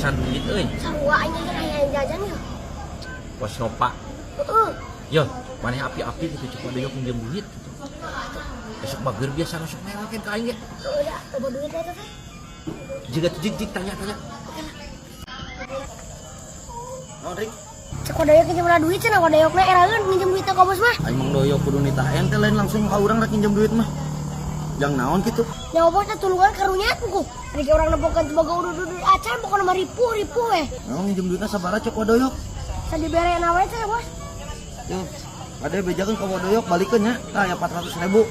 pisan duit euy. Sarua aing kan aya jajan ya. Bos Nova. Heeh. Yo, maneh api-api gitu cukup ada yo pinjam duit gitu. Besok bager biasa masuk melekin ka aing ge. Udah, coba duit eta teh. Jiga tuh jig tanya. Naon Rik? Cek wadayok pinjam duit cenah wadayokna eraeun pinjam duit ka bos mah. Aing mah doyok kudu nita ente lain langsung ka urang rek pinjam duit mah. Jang naon kitu. Nyawa bosnya tulungan karunya kuku. Ari ge urang nempokeun sebagai udah acan pokona mah ripu we. Naon pinjam duitna sabaraha cok wadoyok. Sadibere na we teh bos. Yo, ade bejakeun ka wadoyok balikeun nya. Tah aya 400.000.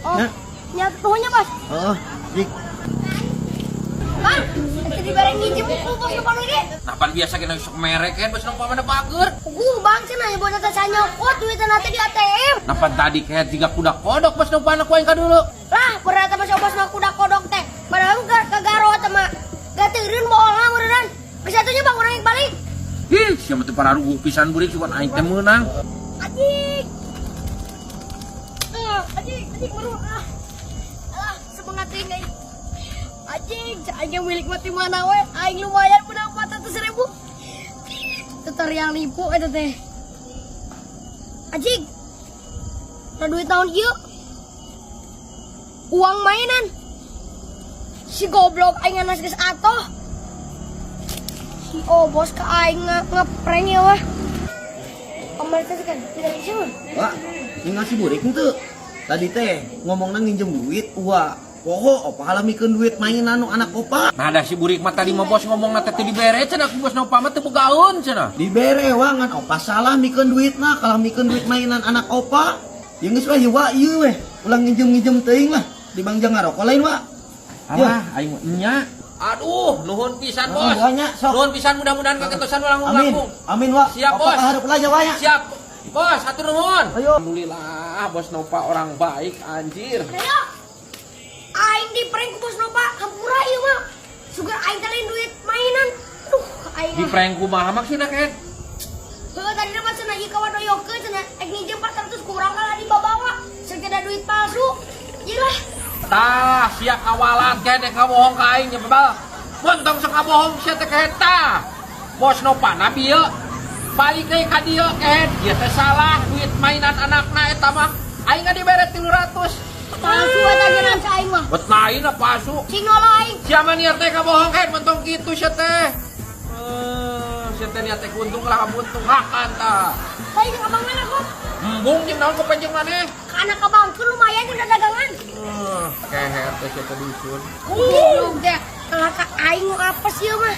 Oh. Nya. Nya tuhnya bos. Heeh, jik. Kan, sadibere nginjem ku bos nu panu ge. Napan biasa kena sok merek kan bos Nova mana bager. Kuku bang cenah ya bos teh sanyokot duitna teh di ATM. Napan tadi kayak 3 kuda kodok bos Nova anak aing ka dulu. Lah, berat bos bos mah kuda kodok teh. Padahal kagaro teh mah. Gateureun moalna meureun. Kesatunya bang urang yang balik. Ih, siapa teh pararuguh pisan beurik cuman aing teh meunang. Ajik. Ajik baru. Alah, semangat ini. Ajik, aing milik mati mana we? Aing lumayan menang 400.000. Tetar yang nipu eta teh. Ajik. Na duit tahun ieu. Uang mainan. Si goblok aing anas geus atoh. Si bos ka aing ngeprank ya wah. Kamar teh kan tidak bisa mah. Wah, ini ngasih burik tuh. Tadi teh ngomongna nginjem duit, wah. Poho, opa halamikeun duit mainan nu anak opa. Nah ada si burik mah tadi mah bos ngomongna teh dibere cenah ku bos Nova mah teu bogaeun cenah. Dibere wangan opa salah mikeun duitna, kalau mikeun duit mainan anak opa. Yang geus wah ieu ieu weh. Ulang nginjem teuing lah. Di bangjang ngarokok lain wa. Alah aing mah nya. Aduh, nuhun pisan bos. Banyak sok. Nuhun pisan mudah-mudahan kaketosan ulang Amin. langkung. Amin wa. Siap, Opa bos. kaharep lah jawanya. Siap. Bos, hatur nuhun. Ayo. Alhamdulillah, bos Nova orang baik anjir. Ayo. Aing di prank ku bos Nova, hampura ieu mah. Sugar aing teh duit mainan. Duh, aing. Di prank kumaha maksudna kan? Heuh, tadi mah cenah ieu ka wadoyokeun cenah ek nginjem 400 kurang kalah dibawa. Segede duit palsu. Iyalah. Tah, sia kawalan kene kabohong ka aing nya bebal. Pontong sok kabohong sia teh kaeta. Bos Nova nabi ieu. Balik deui ka dieu kehet. Ieu teh salah duit mainan anakna eta mah. Aing ga dibere 300. Palsu eta geus aing mah. Bet lain apa palsu? Sing lain. Sia mah niat teh kabohong kehet mentong kitu sia teh. Sia teh niat teh kuntung lah buntung hakan tah. Aing jeung abang mana kok? Embung jeung naon kepenjeng maneh. Kana kabangkeun lumayan jeung dagangan. Kehet teh sia teh dusun. Goblok teh. Kalau aing apa sih mah?